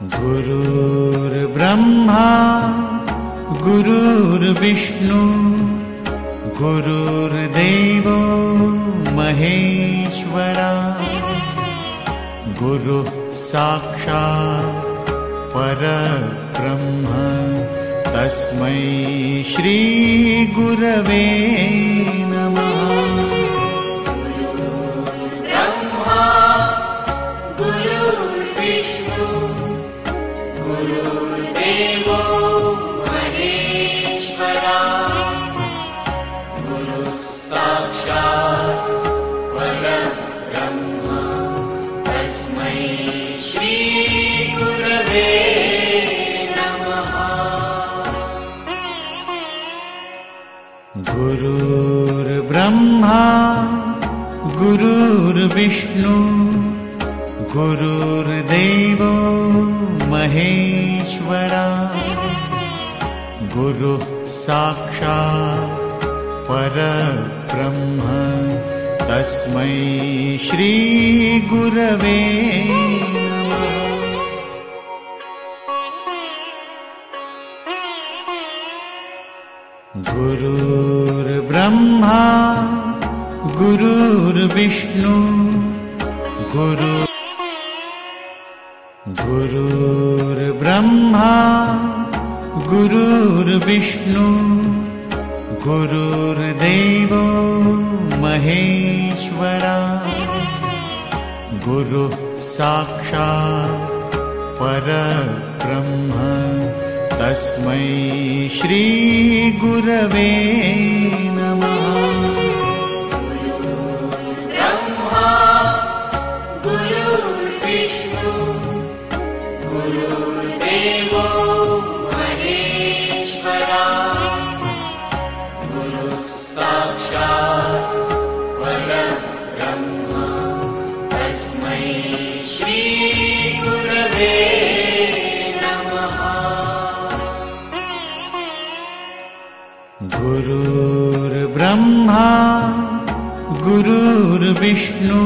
गुरुर्ब्रह्मा गुरुर्विष्णु गुरुर्देवो महेश्वरा गुरुः साक्षात् परब्रह्म तस्मै श्री गुरवे नमः। गुरुर्देवो महेश्वरा गुरुः साक्षात् परब्रह्म तस्मै श्री गुरवे नमः। गुरुर्ब्रह्मा गुरुर्विष्णु गुरुर्देवो महेश्वरा गुरुः साक्षात् परब्रह्म तस्मै श्री गुरवे नमः। गुरुर्ब्रह्मा गुरुर्विष्णु गुरुर्ब्रह्मा गुरुर्विष्णु गुरुर्देवो महेश्वरा गुरुः साक्षात् परब्रह्म तस्मै श्री गुरवे नमः। गुरुर्देवो महेश्वरा गुरुः साक्षात् परब्रह्म तस्मै श्री गुरवे नमः। गुरुर्ब्रह्मा गुरुर्विष्णु